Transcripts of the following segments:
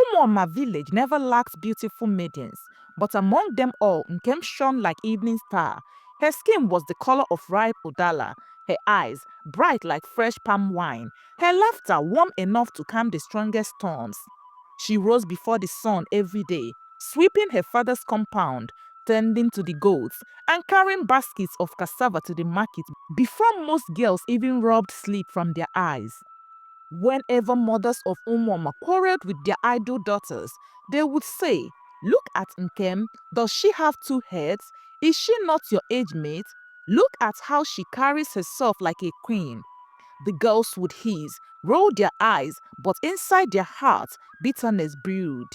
Umuoma village never lacked beautiful maidens, but among them all, Nkem shone like evening star. Her skin was the color of ripe udala, her eyes bright like fresh palm wine, her laughter warm enough to calm the strongest storms. She rose before the sun every day, sweeping her father's compound, tending to the goats, and carrying baskets of cassava to the market before most girls even rubbed sleep from their eyes. Whenever mothers of Umwama quarreled with their idol daughters, they would say, "Look at Nkem, does she have two heads? Is she not your age mate? Look at how she carries herself like a queen." The girls would hiss, roll their eyes, but inside their hearts, bitterness brewed.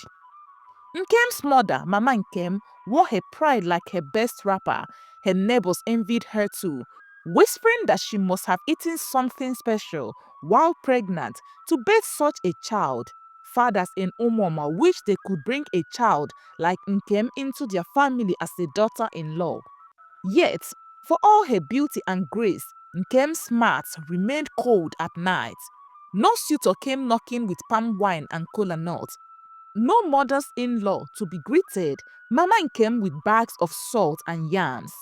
Nkem's mother, Mama Nkem, wore her pride like her best rapper. Her neighbors envied her too, whispering that she must have eaten something special while pregnant to birth such a child. Fathers in Umoma wished they could bring a child like Nkem into their family as a daughter-in-law. Yet, for all her beauty and grace, Nkem's smarts remained cold at night. No suitor came knocking with palm wine and kola nuts. No mothers-in-law to be greeted. Mama came with bags of salt and yams,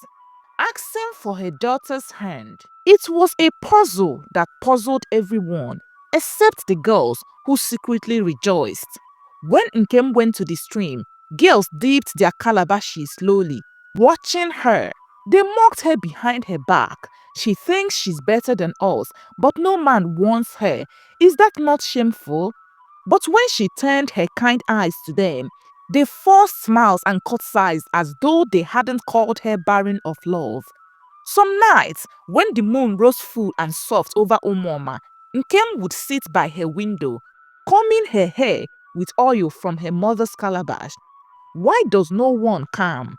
asking for her daughter's hand. It was a puzzle that puzzled everyone, except the girls who secretly rejoiced. When Nkem went to the stream, girls dipped their calabashes slowly, watching her. They mocked her behind her back. She thinks she's better than us, but no man wants her. Is that not shameful? But when she turned her kind eyes to them, they forced smiles and curtsies as though they hadn't called her barren of love. Some nights, when the moon rose full and soft over Omoma, Nkem would sit by her window, combing her hair with oil from her mother's calabash. Why does no one come?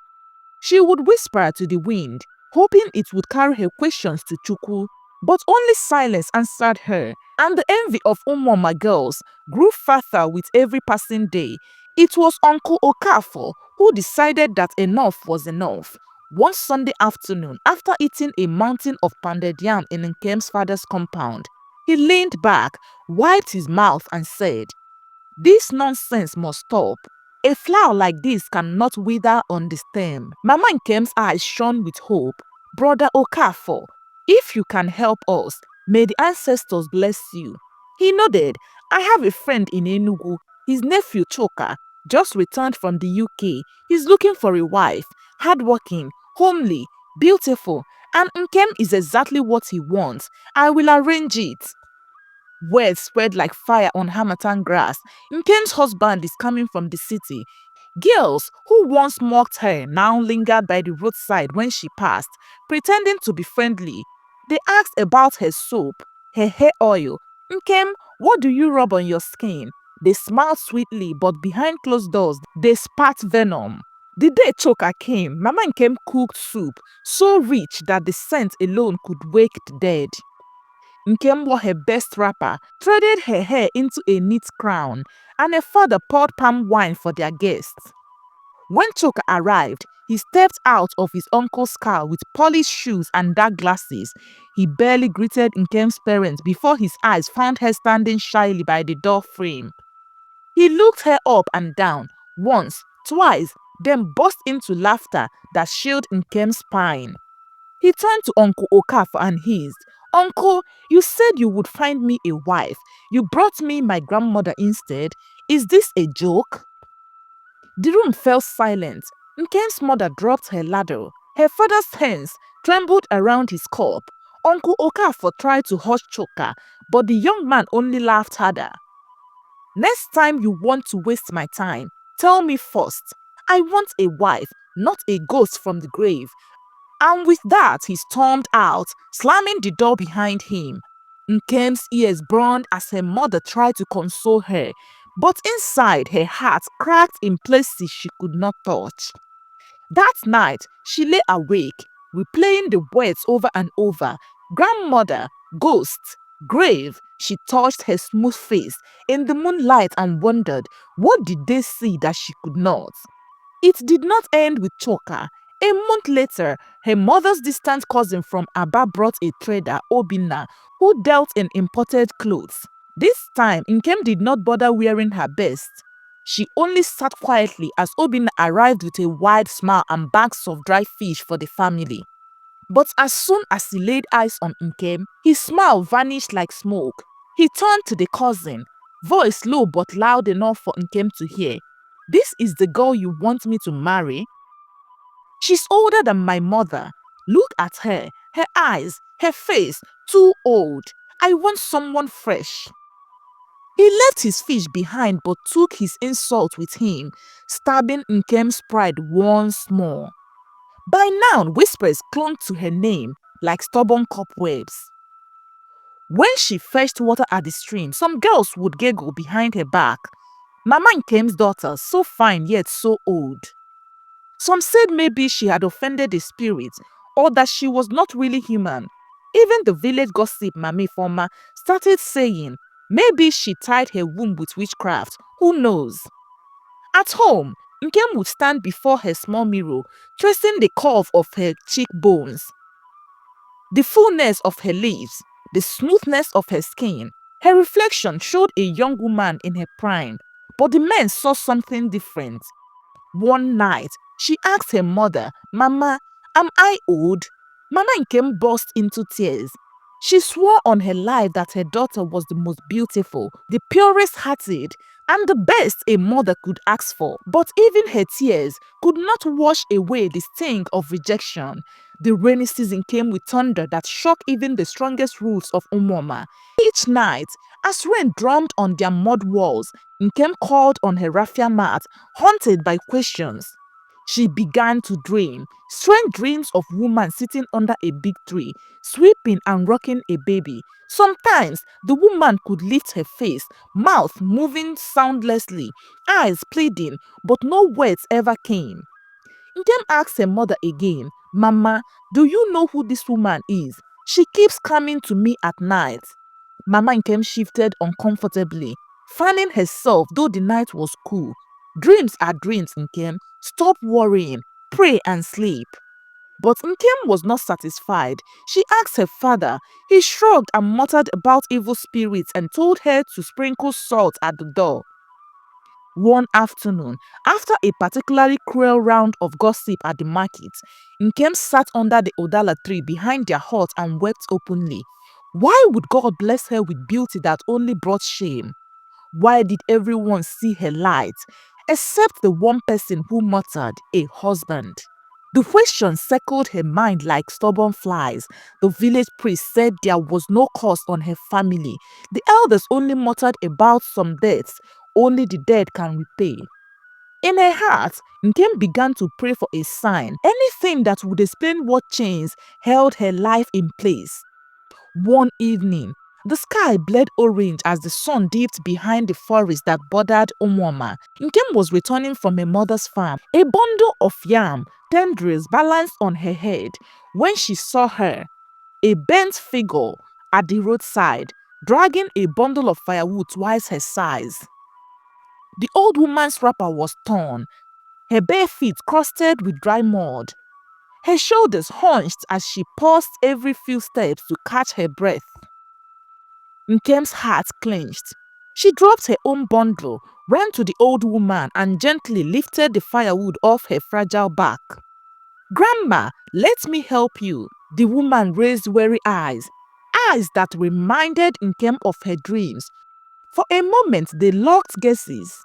She would whisper to the wind, hoping it would carry her questions to Chukwu, but only silence answered her, and the envy of Umoma girls grew further with every passing day. It was Uncle Okafor who decided that enough was enough. One Sunday afternoon, after eating a mountain of pounded yam in Nkem's father's compound, he leaned back, wiped his mouth and said, "This nonsense must stop. A flower like this cannot wither on the stem." Mama Nkem's eyes shone with hope. "Brother Okafor, if you can help us, may the ancestors bless you." He nodded. "I have a friend in Enugu. His nephew Choka just returned from the UK. He's looking for a wife, hardworking, homely, beautiful, and Nkem is exactly what he wants. I will arrange it." Words spread like fire on Hamatan grass. Nkem's husband is coming from the city. Girls who once mocked her now lingered by the roadside when she passed, pretending to be friendly. They asked about her soap, her hair oil. "Nkem, what do you rub on your skin?" They smiled sweetly, but behind closed doors, they spat venom. The day Choka came, Mama Nkem cooked soup, so rich that the scent alone could wake the dead. Nkem wore her best wrapper, threaded her hair into a neat crown, and her father poured palm wine for their guests. When Choka arrived, he stepped out of his uncle's car with polished shoes and dark glasses. He barely greeted Nkem's parents before his eyes found her standing shyly by the door frame. He looked her up and down, once, twice, then burst into laughter that chilled Nkem's spine. He turned to Uncle Okafor and hissed, "Uncle, you said you would find me a wife. You brought me my grandmother instead. Is this a joke?" The room fell silent. Nkem's mother dropped her ladle. Her father's hands trembled around his cup. Uncle Okafor tried to hush Choka, but the young man only laughed harder. "Next time you want to waste my time, tell me first. I want a wife, not a ghost from the grave." And with that, he stormed out, slamming the door behind him. Nkem's ears burned as her mother tried to console her, but inside her heart cracked in places she could not touch. That night, she lay awake, replaying the words over and over. Grandmother, ghost, grave. She touched her smooth face in the moonlight and wondered, what did they see that she could not? It did not end with Choka. A month later, her mother's distant cousin from Aba brought a trader, Obinna, who dealt in imported clothes. This time, Nkem did not bother wearing her best. She only sat quietly as Obinna arrived with a wide smile and bags of dry fish for the family. But as soon as he laid eyes on Nkem, his smile vanished like smoke. He turned to the cousin, voice low but loud enough for Nkem to hear. "This is the girl you want me to marry? She's older than my mother. Look at her, her eyes, her face, too old. I want someone fresh." He left his fish behind but took his insult with him, stabbing Nkem's pride once more. By now, whispers clung to her name like stubborn cobwebs. When she fetched water at the stream, some girls would giggle behind her back. "Mama Nkem's daughter, so fine yet so old." Some said maybe she had offended the spirit or that she was not really human. Even the village gossip Mami Forma started saying maybe she tied her womb with witchcraft. Who knows? At home, Nkem would stand before her small mirror, tracing the curve of her cheekbones, the fullness of her lips, the smoothness of her skin. Her reflection showed a young woman in her prime, but the men saw something different. One night, she asked her mother, "Mama, am I old?" Mama Nkem burst into tears. She swore on her life that her daughter was the most beautiful, the purest hearted, and the best a mother could ask for. But even her tears could not wash away the sting of rejection. The rainy season came with thunder that shook even the strongest roots of Umoma. Each night, as rain drummed on their mud walls, Nkem called on her raffia mat, haunted by questions. She began to dream, strange dreams of women sitting under a big tree, sweeping and rocking a baby. Sometimes the woman could lift her face, mouth moving soundlessly, eyes pleading, but no words ever came. Nkem asked her mother again, "Mama, do you know who this woman is? She keeps coming to me at night." Mama Nkem shifted uncomfortably, fanning herself though the night was cool. "Dreams are dreams, Nkem. Stop worrying. Pray and sleep." But Nkem was not satisfied. She asked her father. He shrugged and muttered about evil spirits and told her to sprinkle salt at the door. One afternoon, after a particularly cruel round of gossip at the market, Nkem sat under the Odala tree behind their hut and wept openly. Why would God bless her with beauty that only brought shame? Why did everyone see her light, except the one person who muttered, a husband? The question circled her mind like stubborn flies. The village priest said there was no curse on her family. The elders only muttered about some debts only the dead can repay. In her heart, Nkem began to pray for a sign, anything that would explain what chains held her life in place. One evening, the sky bled orange as the sun dipped behind the forest that bordered Umwama. Nkem was returning from her mother's farm, a bundle of yam tendrils balanced on her head, when she saw her, a bent figure at the roadside, dragging a bundle of firewood twice her size. The old woman's wrapper was torn, her bare feet crusted with dry mud. Her shoulders hunched as she paused every few steps to catch her breath. Nkem's heart clenched. She dropped her own bundle, ran to the old woman and gently lifted the firewood off her fragile back. "Grandma, let me help you." The woman raised weary eyes, eyes that reminded Nkem of her dreams. For a moment, they locked gazes.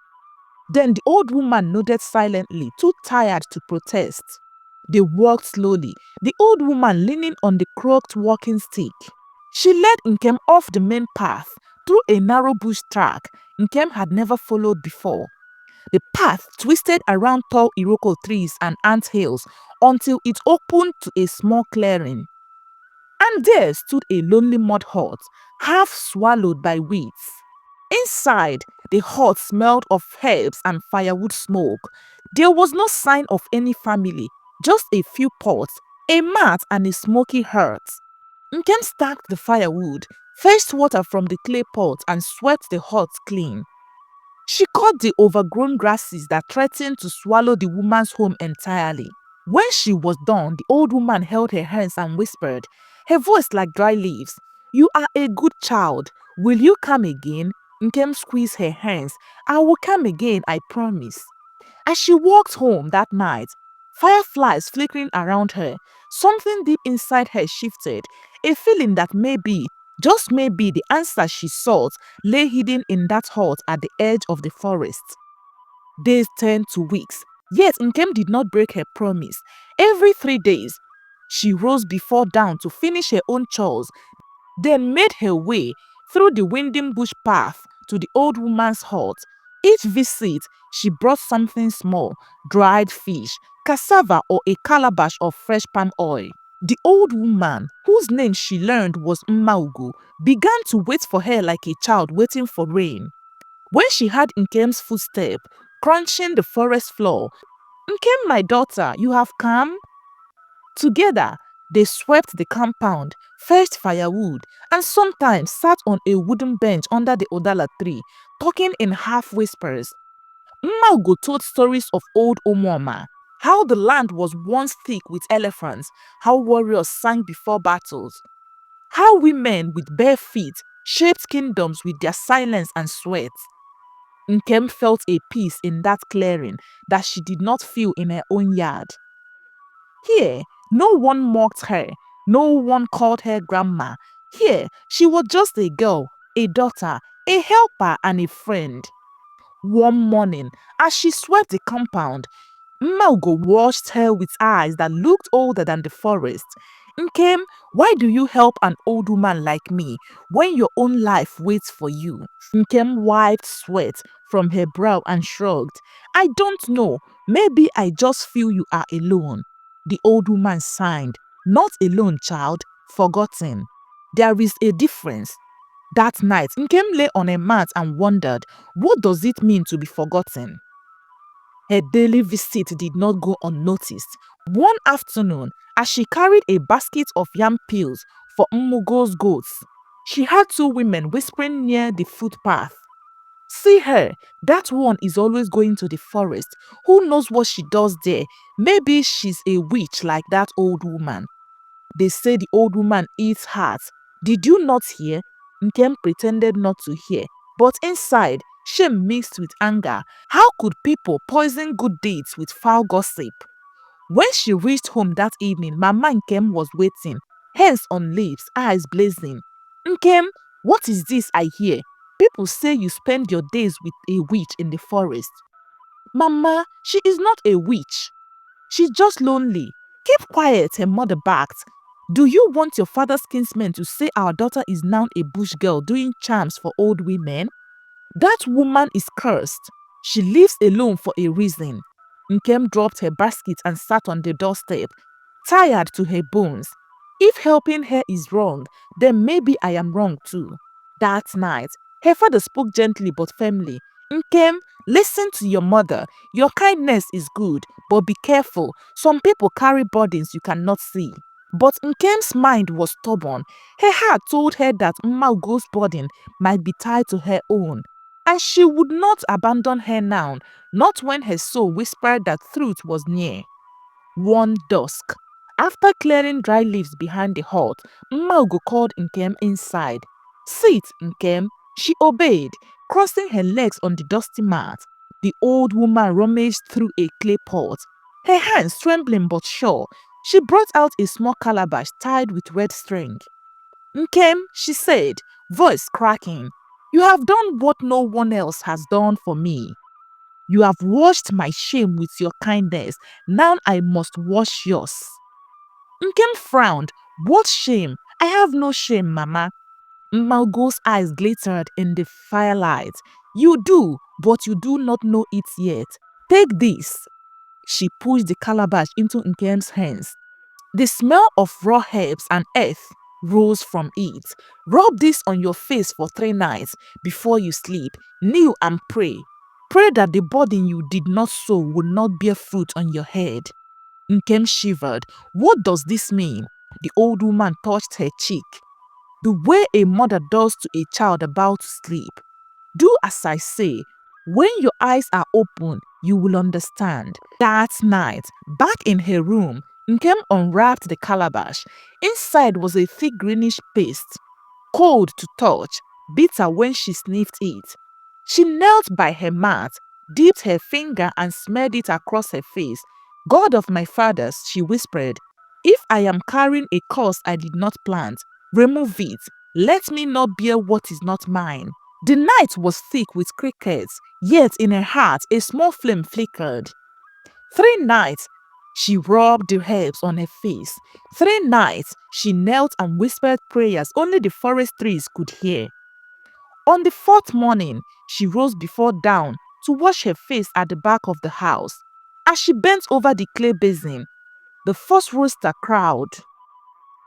Then the old woman nodded silently, too tired to protest. They walked slowly, the old woman leaning on the crooked walking stick. She led Nkem off the main path, through a narrow bush track Nkem had never followed before. The path twisted around tall iroko trees and ant hills until it opened to a small clearing. And there stood a lonely mud hut, half swallowed by weeds. Inside, the hut smelled of herbs and firewood smoke. There was no sign of any family, just a few pots, a mat and a smoky hearth. Nkem stacked the firewood, fetched water from the clay pot and swept the hut clean. She cut the overgrown grasses that threatened to swallow the woman's home entirely. When she was done, the old woman held her hands and whispered, her voice like dry leaves, "You are a good child. Will you come again?" Nkem squeezed her hands. I will come again, I promise. As she walked home that night, fireflies flickering around her, something deep inside her shifted, a feeling that maybe, just maybe, the answer she sought lay hidden in that hut at the edge of the forest. Days turned to weeks, yet Nkem did not break her promise. Every 3 days, she rose before dawn to finish her own chores, then made her way through the winding bush path to the old woman's hut. Each visit, she brought something small, dried fish, cassava, or a calabash of fresh palm oil. The old woman, whose name she learned was Mmaugu, began to wait for her like a child waiting for rain. When she heard Nkem's footstep crunching the forest floor, Nkem, my daughter, you have come? Together, they swept the compound, fetched firewood, and sometimes sat on a wooden bench under the Odala tree, talking in half whispers. Mmaugo told stories of old Omuoma, how the land was once thick with elephants, how warriors sang before battles, how women with bare feet shaped kingdoms with their silence and sweat. Nkem felt a peace in that clearing that she did not feel in her own yard. Here, no one mocked her, no one called her grandma. Here, she was just a girl, a daughter, a helper, and a friend. One morning, as she swept the compound, Maugo watched her with eyes that looked older than the forest. Nkem, why do you help an old woman like me when your own life waits for you? Nkem wiped sweat from her brow and shrugged. I don't know. Maybe I just feel you are alone. The old woman sighed. Not alone, child. Forgotten. There is a difference. That night, Nkem lay on a mat and wondered, what does it mean to be forgotten? Her daily visit did not go unnoticed. One afternoon, as she carried a basket of yam peels for Mmugo's goats, she heard two women whispering near the footpath. See her, that one is always going to the forest. Who knows what she does there? Maybe she's a witch like that old woman. They say the old woman eats hearts. Did you not hear? Nkem pretended not to hear, but inside, shame mixed with anger. How could people poison good deeds with foul gossip? When she reached home that evening, Mama Nkem was waiting, hands on lips, eyes blazing. Nkem, what is this I hear? People say you spend your days with a witch in the forest. Mama, she is not a witch. She's just lonely. Keep quiet, her mother barked. Do you want your father's kinsmen to say our daughter is now a bush girl doing charms for old women? That woman is cursed. She lives alone for a reason. Nkem dropped her basket and sat on the doorstep, tired to her bones. If helping her is wrong, then maybe I am wrong too. That night, her father spoke gently but firmly. Nkem, listen to your mother. Your kindness is good, but be careful. Some people carry burdens you cannot see. But Nkem's mind was stubborn. Her heart told her that Maugo's burden might be tied to her own. And she would not abandon her now, not when her soul whispered that truth was near. One dusk, after clearing dry leaves behind the hut, Maugo called Nkem inside. Sit, Nkem. She obeyed, crossing her legs on the dusty mat. The old woman rummaged through a clay pot, her hands trembling but sure. She brought out a small calabash tied with red string. Nkem, she said, voice cracking, you have done what no one else has done for me. You have washed my shame with your kindness. Now I must wash yours. Nkem frowned. What shame? I have no shame, Mama. Malgo's eyes glittered in the firelight. You do, but you do not know it yet. Take this. She pushed the calabash into Nkem's hands. The smell of raw herbs and earth rose from it. Rub this on your face for 3 nights before you sleep. Kneel and pray. Pray that the burden you did not sow will not bear fruit on your head. Nkem shivered. What does this mean? The old woman touched her cheek. The way a mother does to a child about to sleep. Do as I say. When your eyes are open, you will understand. That night, back in her room, Nkem unwrapped the calabash. Inside was a thick greenish paste, cold to touch, bitter when she sniffed it. She knelt by her mat, dipped her finger and smeared it across her face. God of my fathers, she whispered, if I am carrying a curse I did not plant, remove it. Let me not bear what is not mine. The night was thick with crickets, yet in her heart a small flame flickered. 3 nights she rubbed the herbs on her face. 3 nights she knelt and whispered prayers only the forest trees could hear. On the 4th morning, she rose before dawn to wash her face at the back of the house. As she bent over the clay basin, the first rooster crowed,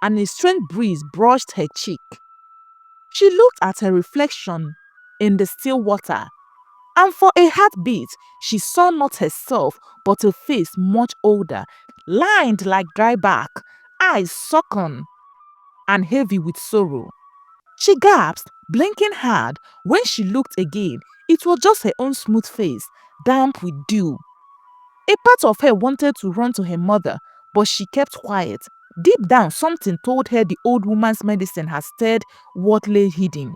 and a strange breeze brushed her cheek. She looked at her reflection in the still water, and for a heartbeat, she saw not herself but a face much older, lined like dry bark, eyes sunken and heavy with sorrow. She gasped, blinking hard. When she looked again, it was just her own smooth face, damp with dew. A part of her wanted to run to her mother, but she kept quiet. Deep down, something told her the old woman's medicine had stirred what lay hidden.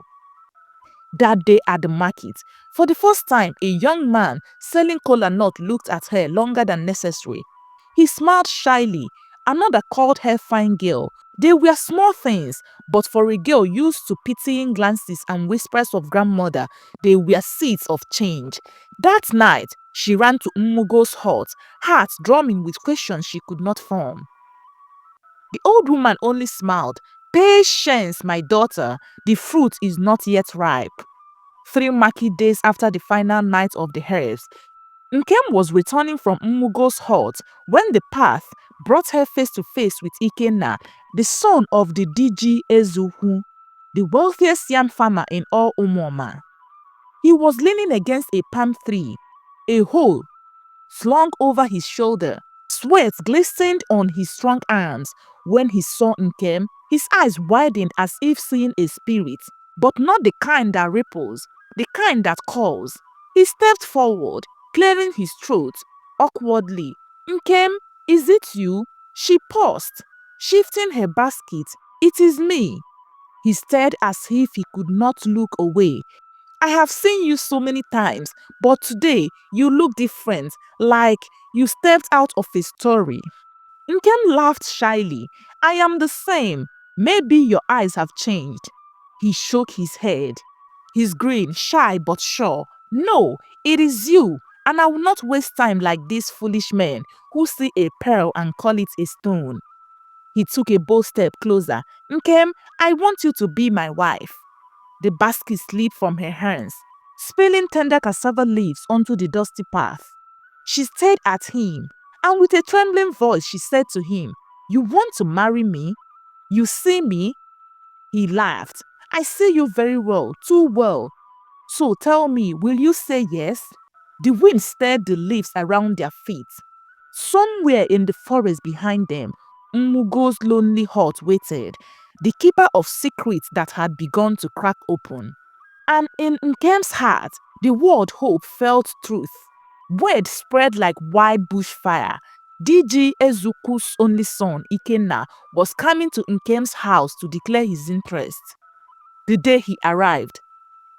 That day at the market, for the first time, a young man selling kola nut looked at her longer than necessary. He smiled shyly. Another called her fine girl. They were small things, but for a girl used to pitying glances and whispers of grandmother, they were seeds of change. That night, she ran to Umugo's hut, heart drumming with questions she could not form. The old woman only smiled. Patience, my daughter, the fruit is not yet ripe. 3 market days after the final night of the herbs, Nkem was returning from Umugo's hut when the path brought her face to face with Ikenna, the son of the DG Ezuhu, the wealthiest yam farmer in all Umoma. He was leaning against a palm tree, a hoe slung over his shoulder. Sweat glistened on his strong arms. When he saw Nkem, his eyes widened as if seeing a spirit, but not the kind that ripples, the kind that calls. He stepped forward, clearing his throat awkwardly. Nkem, is it you? She paused, shifting her basket. It is me. He stared as if he could not look away. I have seen you so many times, but today you look different, like you stepped out of a story. Nkem laughed shyly. I am the same. Maybe your eyes have changed. He shook his head. His grin, shy but sure. No, it is you, and I will not waste time like these foolish men who see a pearl and call it a stone. He took a bold step closer. Nkem, I want you to be my wife. The basket slipped from her hands, spilling tender cassava leaves onto the dusty path. She stared at him, and with a trembling voice she said to him, You want to marry me? You see me? He laughed. I see you very well, too well. So tell me, will you say yes? The wind stirred the leaves around their feet. Somewhere in the forest behind them, Umugo's lonely hut waited, the keeper of secrets that had begun to crack open. And in Nkem's heart, the word hope felt truth. Word spread like wild bushfire. DG Ezuku's only son, Ikenna, was coming to Nkem's house to declare his interest. The day he arrived,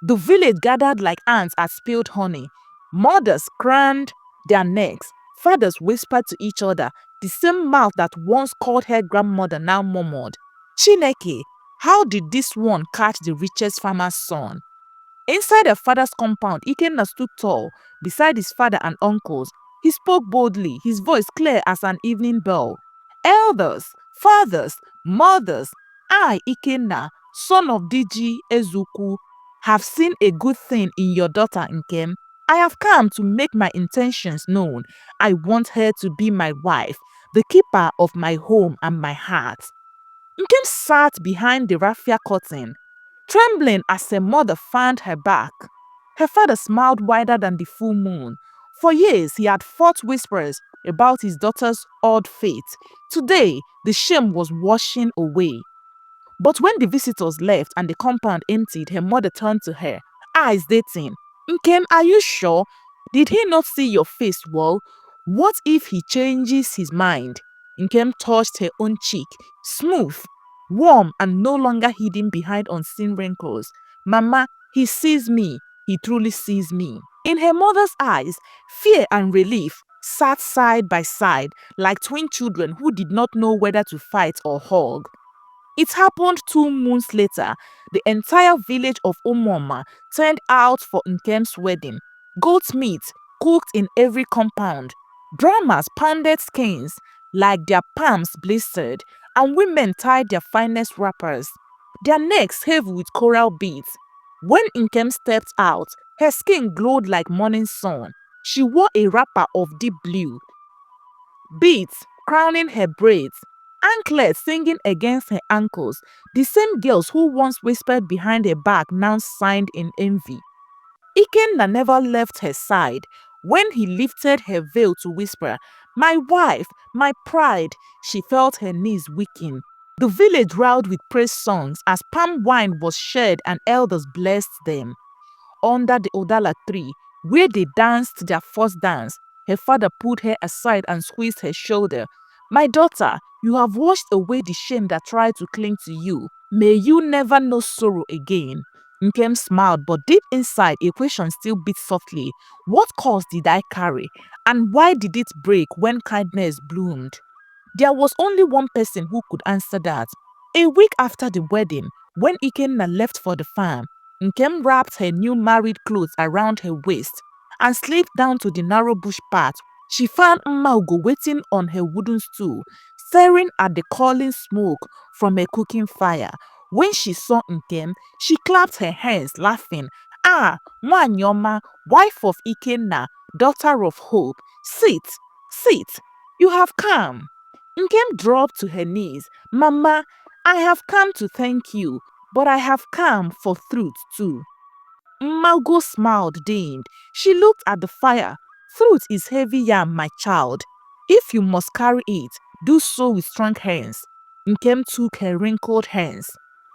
the village gathered like ants at spilled honey. Mothers craned their necks. Fathers whispered to each other. The same mouth that once called her grandmother now murmured, Chineke, how did this one catch the richest farmer's son? Inside her father's compound, Ikenna stood tall, beside his father and uncles. He spoke boldly, his voice clear as an evening bell. Elders, fathers, mothers, I, Ikenna, son of DG Ezuku, have seen a good thing in your daughter Nkem. I have come to make my intentions known. I want her to be my wife, the keeper of my home and my heart. Nkem sat behind the raffia curtain, trembling as her mother fanned her back. Her father smiled wider than the full moon. For years, he had fought whispers about his daughter's odd fate. Today, the shame was washing away. But when the visitors left and the compound emptied, her mother turned to her, eyes dating. Nkem, are you sure? Did he not see your face well? What if he changes his mind? Nkem touched her own cheek, smooth, warm, and no longer hidden behind unseen wrinkles. Mama, he sees me. He truly sees me. In her mother's eyes, fear and relief sat side by side like twin children who did not know whether to fight or hug. It happened 2 months later. The entire village of Omoma turned out for Nkem's wedding. Goat meat cooked in every compound. Drummers pounded skins like their palms blistered, and women tied their finest wrappers, their necks heavy with coral beads. When Nkem stepped out, her skin glowed like morning sun. She wore a wrapper of deep blue, beads crowning her braids, anklets singing against her ankles. The same girls who once whispered behind her back now sighed in envy. Ikenna never left her side. When he lifted her veil to whisper, "My wife, my pride," she felt her knees weaken. The village roared with praise songs as palm wine was shared and elders blessed them. Under the Odala tree, where they danced their first dance, her father pulled her aside and squeezed her shoulder. "My daughter, you have washed away the shame that tried to cling to you. May you never know sorrow again." Nkem smiled, but deep inside, a question still beat softly. What cause did I carry? And why did it break when kindness bloomed? There was only one person who could answer that. A week after the wedding, when Ikenna left for the farm, Nkem wrapped her new married clothes around her waist and slipped down to the narrow bush path. She found Mmaugo waiting on her wooden stool, staring at the curling smoke from a cooking fire. When she saw Nkem, she clapped her hands, laughing. "Ah, Mwanyoma, wife of Ikenna, daughter of hope, sit, sit, you have come." Nkem dropped to her knees. "Mama, I have come to thank you, but I have come for truth too." Margot smiled, dimmed. She looked at the fire. "Fruit is heavy yam, my child. If you must carry it, do so with strong hands." Nkem took her wrinkled hands.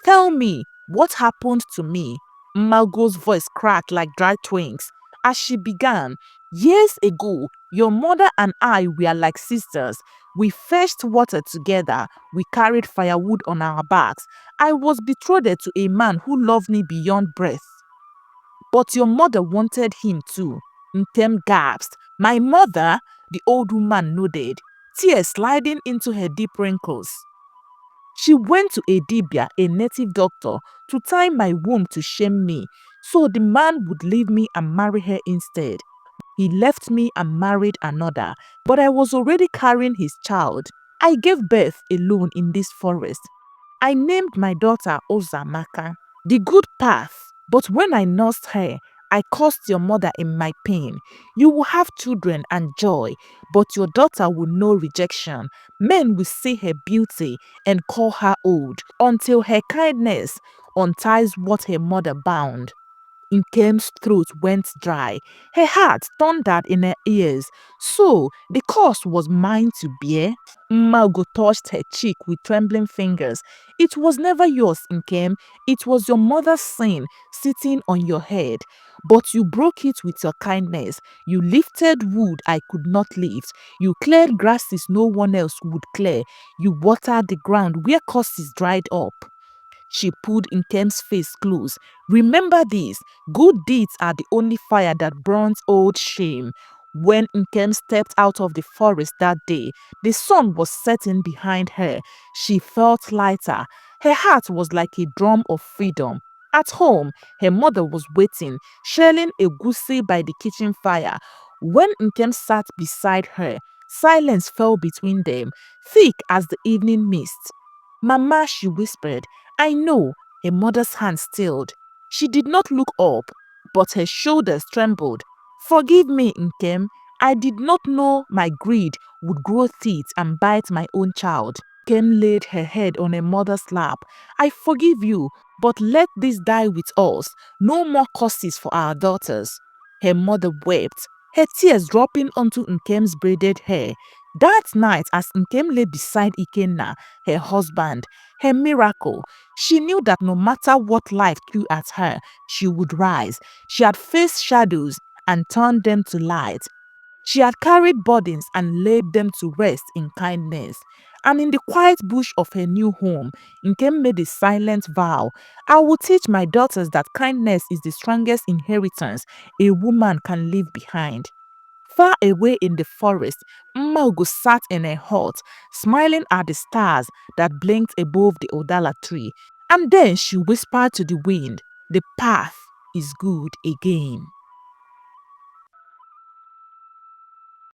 "Tell me, what happened to me?" Margot's voice cracked like dry twigs. As she began, "Years ago, your mother and I were like sisters. We fetched water together. We carried firewood on our backs. I was betrothed to a man who loved me beyond breath. But your mother wanted him too." Nkem gasped. "My mother?" The old woman nodded, tears sliding into her deep wrinkles. "She went to a dibia, a native doctor, to tie my womb to shame me, so the man would leave me and marry her instead. He left me and married another, but I was already carrying his child. I gave birth alone in this forest. I named my daughter Ozamaka, the good path. But when I nursed her, I cursed your mother in my pain. You will have children and joy, but your daughter will know rejection. Men will see her beauty and call her old, until her kindness unties what her mother bound." Nkem's throat went dry. Her heart thundered in her ears. So the cost was mine to bear? Margot touched her cheek with trembling fingers. "It was never yours, Nkem. It was your mother's sin sitting on your head. But you broke it with your kindness. You lifted wood I could not lift. You cleared grasses no one else would clear. You watered the ground where curses dried up." She pulled Nkem's face close. "Remember this, good deeds are the only fire that burns old shame." When Nkem stepped out of the forest that day, the sun was setting behind her. She felt lighter. Her heart was like a drum of freedom. At home, her mother was waiting, shelling a goosey by the kitchen fire. When Nkem sat beside her, silence fell between them, thick as the evening mist. "Mama," she whispered. "I know." Her mother's hand stilled. She did not look up, but her shoulders trembled. "Forgive me, Nkem. I did not know my greed would grow teeth and bite my own child." Nkem laid her head on her mother's lap. "I forgive you, but let this die with us. No more curses for our daughters." Her mother wept, her tears dropping onto Nkem's braided hair. That night, as Nkem lay beside Ikenna, her husband, her miracle, she knew that no matter what life threw at her, she would rise. She had faced shadows and turned them to light. She had carried burdens and laid them to rest in kindness. And in the quiet bush of her new home, Nkem made a silent vow. I will teach my daughters that kindness is the strongest inheritance a woman can leave behind. Far away in the forest, Maugu sat in a hut, smiling at the stars that blinked above the Odala tree. And then she whispered to the wind, "The path is good again."